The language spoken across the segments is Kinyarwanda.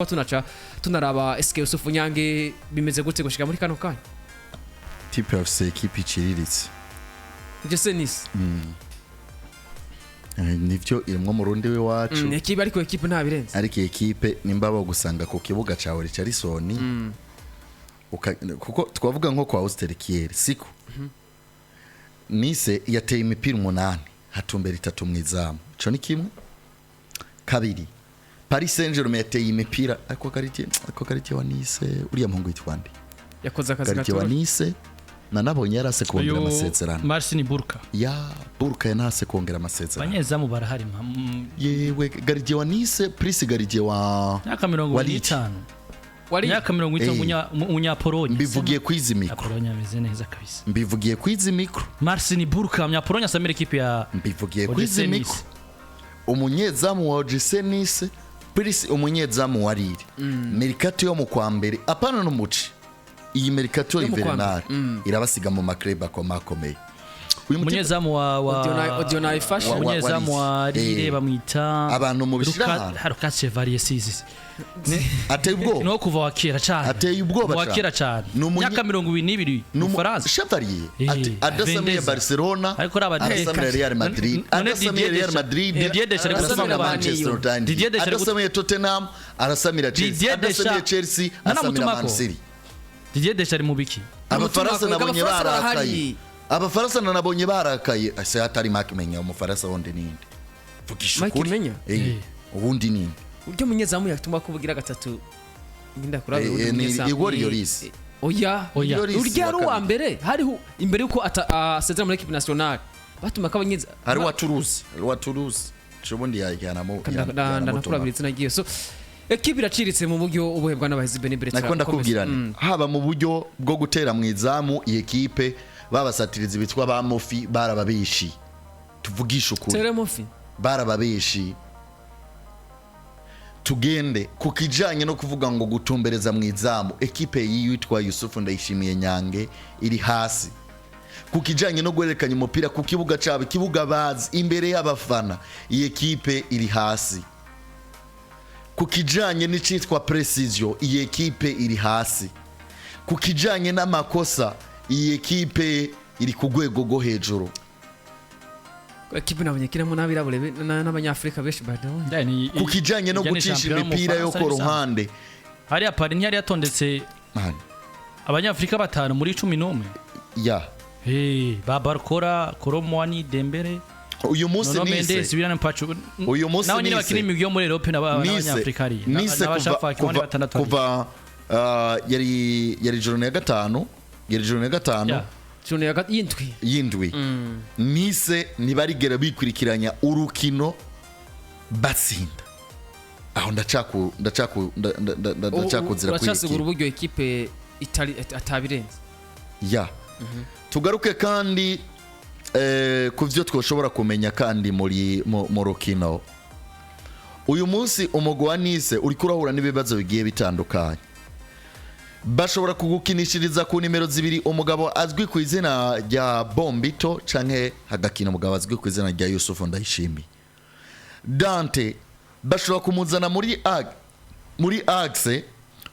tunaca tunaraba eske Youssuf Nyange bimeze gute gushika muri kano kanya type of equipe iciriritse je Nice nivyo irimwo mu rundi we wacu equipe ariko equipe nta birenze ariko equipe nimba bagusanga ku kibuga cawe Richardsoni kuko twavuga nko kwa Austerkier siko Nice yateye imipira 8 hatumbera 3 mwizamu cyo ni kimwe kabiri Paris Saint-Germain yateye imipira ako kariti wa Nice uriya mpungu yitwande yakoze akazi gato wa Nice nanabonye yarase kongera amasezerano Marcin Burka Burka yanase kongera amasezerano banyezamu barahari yewe garije wa Nice Pris garije wa myaka 50 myaka 50 umunyapolonye mbivugiye kwizi mikro Pologne ameze neza kabisa mbivugiye kwizi mikro Marcin Burka umunyapolonye asamira equipe ya mbivugiye kwizi mikro umunyezamu wa Nice Pris umunyezamu wa Lille Mercato yo mu kwa mbere apana no muci iyi Mercato Invernal irabasiga mu maklub akomakomeye uyu munyezamu wa Odionai Fashion umunyezamu wa Lille bamwita abantu mu bishira Haruka Chevalier Sisi ateye ubwo no kuva wakera cyane ateye ubwo wakera cyane myaka 22 mu France Chevalier adasamye Barcelona ariko adasamye Real Madrid adasamye Real Madrid adasamye Manchester United adasamye Tottenham adasamye Chelsea adasamye Chelsea adasamye Man City Didier Deschamps mu biki abafaransa nabonye barakaye abafaransa nabonye barakaye ase atari Mark Menya umufaransa wonde ninde vugisha Mark Menya ubundi ninde uryo munyezamu yatuma kuvugira gatatu nginda kurabe undi munyezamu Igor Lloris oya urya ruwa mbere hariho imbere yuko asezera muri equipe nationale batuma kabanyeza hari wa Toulouse shobundi yajyana mu ndanakurabiriza nagiye so equipe iraciritse mu buryo ubuhebwa n'abahizi Benebretra nakunda kubwirana haba mu buryo bwo gutera mu izamu iyi equipe babasatiriza bitwa ba Mofi barababishi tuvugisha ukuri Tere Mofi barababishi tugende kukijanye no kuvuga ngo gutumbereza mu izamu equipe yitwa Youssuf Ndayishimiye Nyange iri hasi kukijanye no gwerekanya umupira ku kibuga cyabe kibuga bazi imbere y'abafana iyi equipe iri hasi kukijanye n'icitwa precision iyi equipe iri hasi kukijanye n'amakosa iyi equipe iri ku rwego rwo hejuru equipe nabanyekiramo nabirabure n'abanyafrika beshi badone kukijanye no gucisha imipira yo ko ruhande hari apari ntiyari yatondetse abanyafrika 5 muri 11 ya Babarkora Koromwani Dembele uyu munsi Nice uyu munsi nawe nyine bakina imigwi yo muri Europe n'abanyafrika ari kuva yari joro ya gatanu yindwi Nice nibarigera bikurikiranya urukino batsinda aho ndacakuzira uracyasigura uburyo equipe atabirenze ya tugaruke kandi kuvyo twoshobora kumenya kandi mu rukino uyu munsi umugwa wa Nice uri kurahura n'ibibazo bigiye bitandukanye bashobora kugukinishiriza ku nimero 2 umugabo azwi ku izina rya Bombito canke hagakina umugabo azwi ku izina rya Youssuf Ndayishimiye Dante bashobora kumuzana muri axe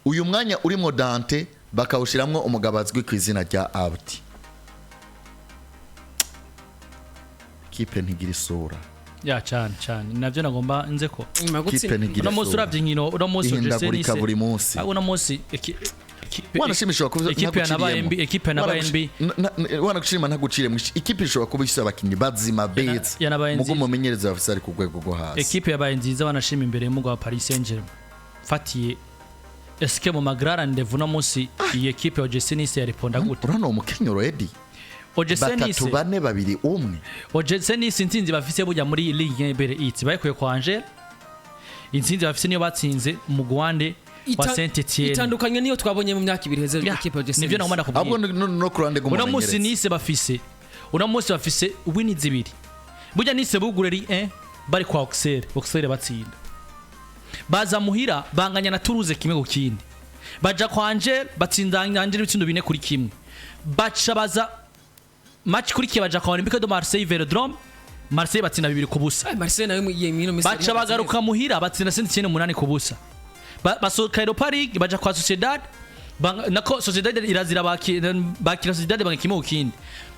uyu mwanya urimo Dante bakawushiramwo umugabo azwi ku izina rya Abdi kipe ntigira isura ya cyane navyo nagomba nze ko kipe ntigira isura no musuravye nkino no musu Nice buri munsi no musi wanashimishwa kuvuga equipe na NB wanakushima ntagucire mu equipe ishobora kuba isaba abakinyi bazima bets mugo mumenyereza bafise ari ku rwego rwo hasi equipe yabaye nziza wanashima imbere mu gwa Paris Saint-Germain fatiye eske mu magrara ndevu no musi iyi equipe ya Nice yariponda gute urano umukenyero Edi batatu bane babiri umwe Nice insinzi bafise bujya muri Ligue 1 itsi bayikuye kwa Angers insinzi bafise niyo batsinze mu Rwanda wa Saint-Etienne itandukanye niyo twabonye mu myaka 2 heze equipe ya Nice nivyo nakomanda kubwira ahubwo no kurande go mumenyereza musi Nice bafise bafise wini zibiri bujya Nice bugure Ligue 1 bari kwa Auxerre batsinda baza muhira banganya na Toulouse kimwe gukindi baja kwa Angers batsinda Angers ibitsindo 4 kuri kimwe baca baza match kuri kibaja kwa Olympique de Marseille Velodrome Marseille batsinda 2 ku busa Marseille nayo yemino baca bagaruka muhira batsinda Saint-Etienne 8 ku busa basohoka Europa League baja kwa Sociedad nako Sociedad irazira bakira Sociedad bangakimo ukindi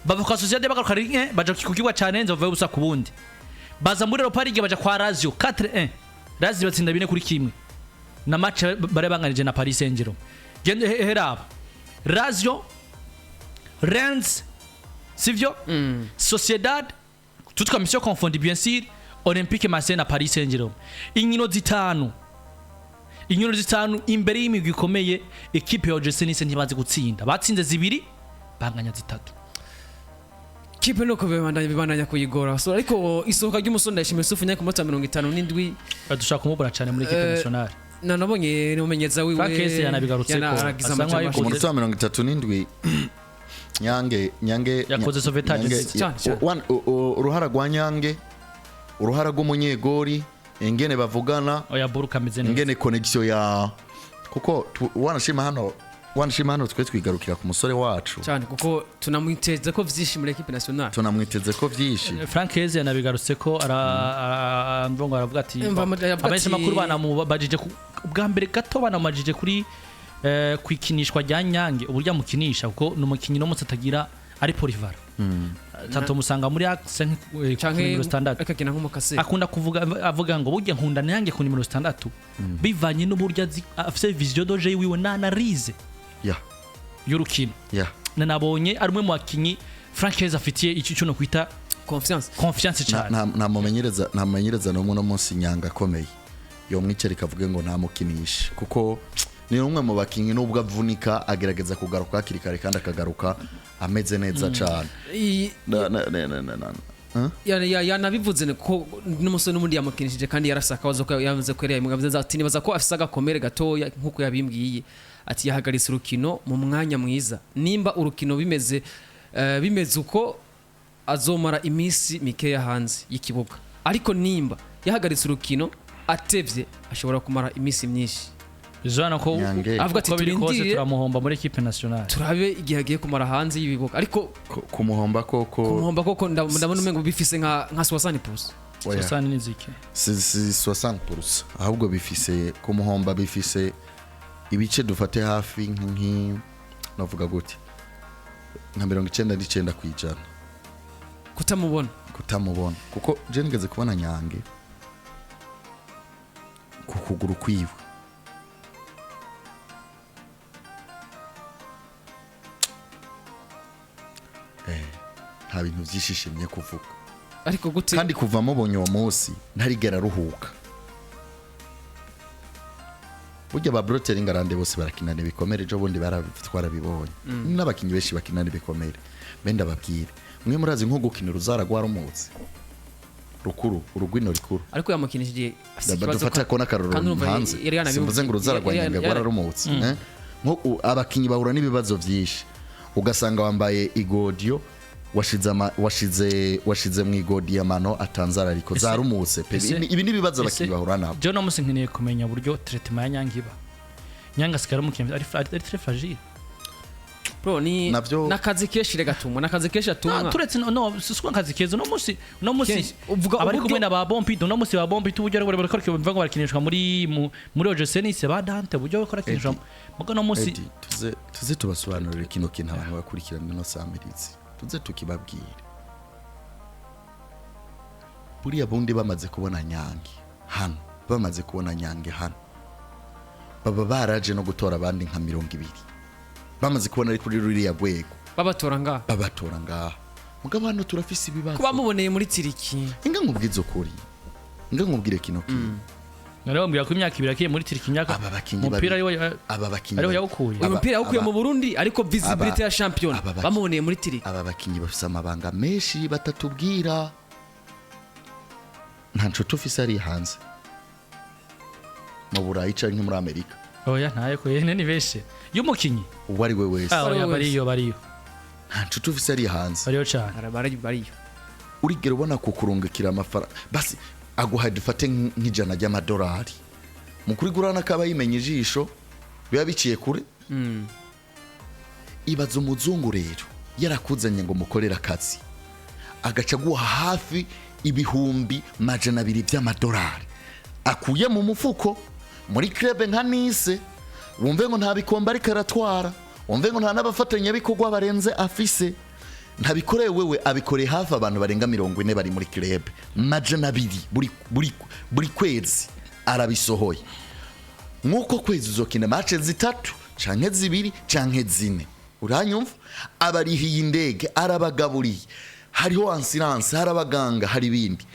bava kwa Sociedad bagaruka baja kukigwa cyane nzo bavuye busa kubundi baza muri Europa League baja kwa Lazio 4-1 Lazio batsinda 4-1 na match bare banganije na Paris Saint-Germain gende heraba Lazio Rennes sivyo Sociedad toute commission confondue bien sûr Olympique Marseille na Paris Saint-Germain inkino zitanu imbere y'imigwi ikomeye equipe ya OGC Nice ntibazi gutsinda batsinze 2 banganya 3 kipe nuko bibandanya kuyigora so ariko isohoka ry'umusore Ndayishimiye Youssuf nyaka ku 57 badushaka kumubura cyane muri equipe nationale nabonye n'umumenyeza wiwe Frank yanabigarutse ko ku munota wa 37 Nyange yakoze sauvetage uruhara rwa Nyange uruhara rw'umunyegori ingene bavugana oya buruka ameze neza ingene connection ya kuko wanashima hano twe twigarukira ku musore wacu cyane kuko tunamwiteze ko vyinshi muri equipe nationale tunamwiteze ko vyinshi Frank yanabigarutse ko aravuga ati abenshi makuru bana mubajije bwa mbere gato bana mumajije kuri kwikinishwa rya Nyange uburyo amukinisha kuko n'umukinyi no mutatagira ari Polivara tanto musanga muri axe numero standard akakina nk'umukase akunda avuga ngo burya nkunda Nyange ku numero standard bivanye n'uburyo afise vision doje wiwe na analyse y'urukino nabonye ari umwe mu bakinyi Frank afitiye icyo no kwita confiance cyane nta mumenyereza no munsi Nyanga akomeye yo mwicereka avuge ngo nta mukinisha kuko ni umwe mu bakinyi nubwo avunika agerageza kugaruka kirikare kandi akagaruka ameze neza cyane yanabivuze ko n'umusore n'umundi yamukinishije kandi yarasaka wazo ko yavuze ko yari mugavuze ati nibaza ko afise agakomere gatoya nkuko yabimbwiye ati yahagaritse urukino mu mwanya mwiza nimba urukino bimeze uko azomara iminsi mikeya hanze y'ikibuga ariko nimba yahagaritse urukino atevye ashobora kumara iminsi myinshi Jana ko avuga ati turindiriye turamuhomba muri equipe nationale turabe igihe agiye kumara hanze y'ibibuga ariko kumuhomba koko ndabona umengo bifise nka 60%. 60 nizike si 60% ahubwo bifise kumuhomba bifise ibice dufate hafi navuga gute nka 99% kwijana kutamubona kuko je ngeze kubona Nyange kukuguru kwiwe nta bintu byishishimye kuvuga ariko gute kandi kuva mubonye uwo munsi ntarigera ruhuka burya ba brotering arande bose barakinana bikomere jo bundi barabitwara bibonye n'abakinyi benshi bakinana bikomere benda babwire mwe murazi nko gukina uruzara rwarumutse rukuru urugwino rikuru ariko yamukinishije dufata ko nakaroro hanze simvuze ngo uruzara rwa Nyange rwarumutse nko abakinyi bahura n'ibibazo byinshi ugasanga wambaye igodio washize mu igodi amano atanzara ariko zarumutse pe ibi ni bibazo abakinyi bahura nabo je no musi nkeneye kumenya buryo treatment ya Nyange iba Nyange sikara mu kimwe ari très fragile bro ni nakazi keshire gatumwa nakazi kesha tumwa turetse no siswa nakazi kezo no musi abari kumwe na ba Bompido no musi ba Bompido uburyo bari bariko bivuga ngo barakinishwa muri OGC Nice ba Dante uburyo bakora kinishwa mugo no musi tuze tubasobanurira kino kintu abantu bakurikirana no samirizi tuze tukibabwira buriya bundi bamaze kubona Nyange hano baba baraje no gutora abandi nka 200 bamaze kubona ari kuri ruriya rwego babatora ngaha mugabo hano turafise ibibazo kuba muboneye muri tiriki inga nkubwize ukuri inga nkubwire kino nare bambwira ko imyaka 2 akiye muri tiriki imyaka umupira ariho yawukuye umupira yawukuye mu Burundi ariko visibility ya champion bamuboneye muri tiriki aba bakinyi bafise amabanga menshi batatubwira nta nshuti ufise ari hanze mu Burayi canke muri Amerika oya ntaye ko yene ni benshi y'umukinyi uwari we wese bariyo nta nshuti ufise ari hanze bariyo cyane bariyo urigera ubona kukurungikira amafaranga basi aguha dufate nk'ijana ry'amadolari mu kurigurana kaba yimenye ijisho biba biciye kure ibaza umuzungu rero yarakuzanye ngo mukorera akazi agaca guha hafi ibihumbi 200 by'amadolari akuye mu mufuko muri club nka Nice wumve ngo nta bikombe ariko aratwara, wumve ngo nta n'abafatanyabikorwa barenze afise, ntabikoreye wewe, abikoreye hafi abantu barenga 40 bari muri club, majana 2 buri kwezi arabisohoye. Nk'uko kwezi uzokina match 3 canke 2 canke 4, uranyumva? Abarihiye indege, arabagaburiye, hariho assurance, harabaganga, hari ibindi.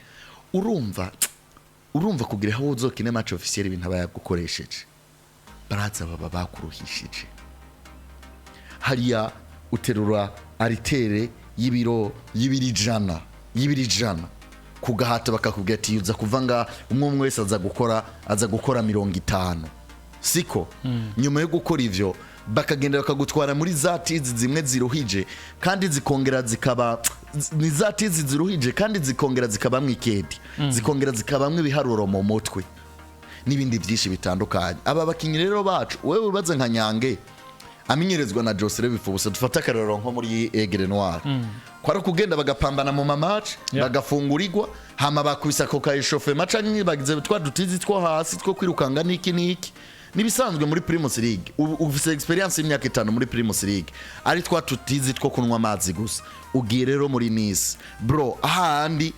Urumva kugira aho uzokine match officiel ibintu abayagukoresheje baraza baba bakuruhishije. Hariya uterura aritere y'ibiro jana kugahata bakakubwira ati uza kuvanga umwe wese aza gukora 50, siko nyuma yo gukora ivyo bakagenda bakagutwara muri za tizi zimwe ziruhije kandi zikongera zikaba ni za tizi ziruhije kandi zikongera zikaba mwikedi, zikongera zikaba mwibiharuro mu mutwe n'ibindi byinshi bitandukanye. Aba bakinyi rero bacu wewe ubaze nka Nyange amenyerezwa na Joseph Bifubusa, dufata akarero nko muri Aigle Noir kwara kugenda bagapambana mu match bagafungurirwa hama bakubisa ko kayishofe match nyi bagize twa dutizi two hasi two kwirukanga niki nibisanzwe muri Primus League. Ufise experience y'imyaka 5 muri Primus League ari twa tutizi two kunwa amazi gusa, ugiye rero muri Nice bro, ahandi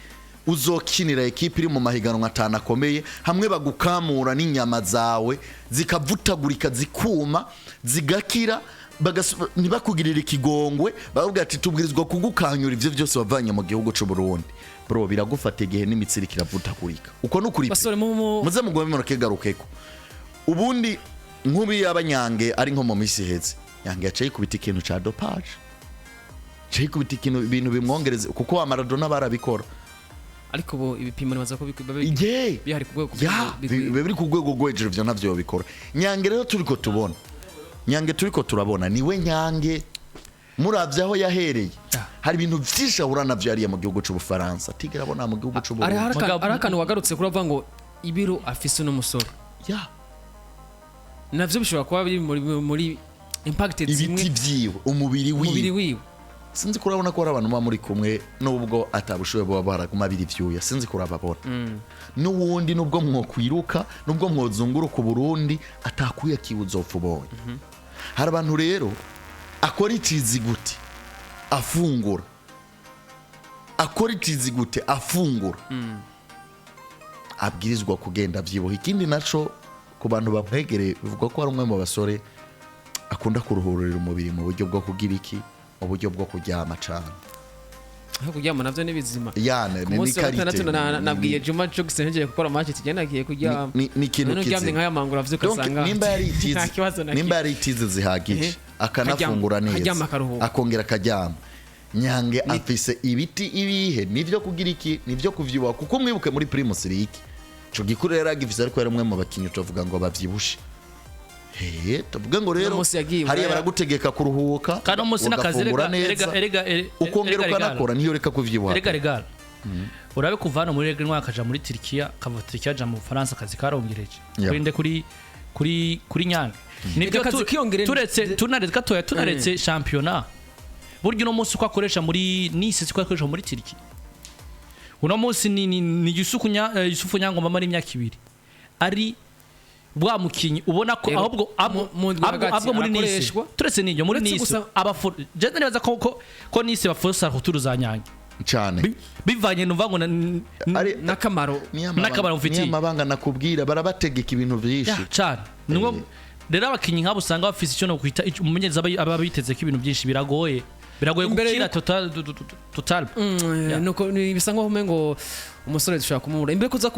uzokinira ekipe iri mu mahiganwa 5 akomeye, hamwe bagukamura n'inyama zawe zikavutagurika zikuma zigakira, ntibakugirira ikigongwe, bavuga ati tubwirizwa kugukanyura ivyo byose wavanye mu gihugu cy'u Burundi. Bro, biragufata igihe n'imitsiri kiravutagurika uko nukuri muze mugome munakegarukeko. Ubundi nkubi y'abanyange ari nko mu misi heze, Nyange yaciye kubita ikintu ca dopage, ciye kubita ikintu ibintu bimwongereze kuko wa Maradona barabikora, ariko bo ibipimo nibaza ko bihari biri ku rwego rwo hejuru, byo ntavyo bikora. Nyange rero turiko tubona, Nyange turiko turabona niwe Nyange muravye aho yahereye, hari ibintu vyinshi ahura navyo yariye mu gihugu cy'u Bufaransa tigera abona mu gihugu cy'u Burundi. Ari akantu wagarutse kuravuga ngo ibiro afise n'umusore navyo bishobora kuba biri muri impacted zimwe ibiti vyiwe, umubiri wiwe. Sinzi kurabona ko abantu muri kumwe nubwo atabushoye bo baraguma biri vyuya, sinzi kurababona n'uwundi nubwo mwokwiruka nubwo mwozunguruka Burundi atakuye kiwuzopfa ubonye. Hari abantu rero akora itizi gute afungura, abwirizwa kugenda vyiboha. Ikindi naco ku bantu bamwegereye bivuga ko ari umwe mu basore akunda kuruhurira umubiri mu buryo bwo kugira iki, mu buryo bwo kuryama cyane. Aho kuryama navyo n'ibizima ni karite. Nabwiye Juma Jokes ngiye gukora match tigenagiye kuryama ni kintu kize nkaya mangura vyuka sanga nimba yari itize zihagije akanafungura neza akongera akaryama. Nyange afise ibiti ibihe nivyo kugira iki, nivyo kuvyuba kuko mwibuke muri Primus League cyo gikuru rero agifise ariko yari umwe mu bakinyi tuvuga ngo bavyibushe. Tuvuga ngo rero hariya baragutegeka kuruhuka kandi umunsi n'akazirega ukongera ukanakora niyo reka kuvyibuha. Rega urabe kuvana muri Aigle Noir akaja muri Turkiya, kava Turkiya aja mu Faransa, akazi karongereje kurinde kuri Nyange. Nibyo tunaretse championnat buryo no munsi uko akoresha muri Nice siko akoresha muri Turkiya. Uno munsi ni Youssuf Nyangoma mari imyaka 2 ari bwa mukinyi ubona ko ahubwo muri Nice turetse n'ibyo muri Nice abafuru je nibaza ko Nice bafosa kuturuza Nyange cyane bivanye numva ngo nakamaro mfitiye amabanga nakubwira barabategeka ibintu byinshi cyane. Nubwo rero abakinyi nk'abo usanga bafise icyo no kwita umumenyereza aba biteze ko ibintu byinshi biragoye gukira total nuko bisa nko umengo umusore dushaka kumubura imbere kuza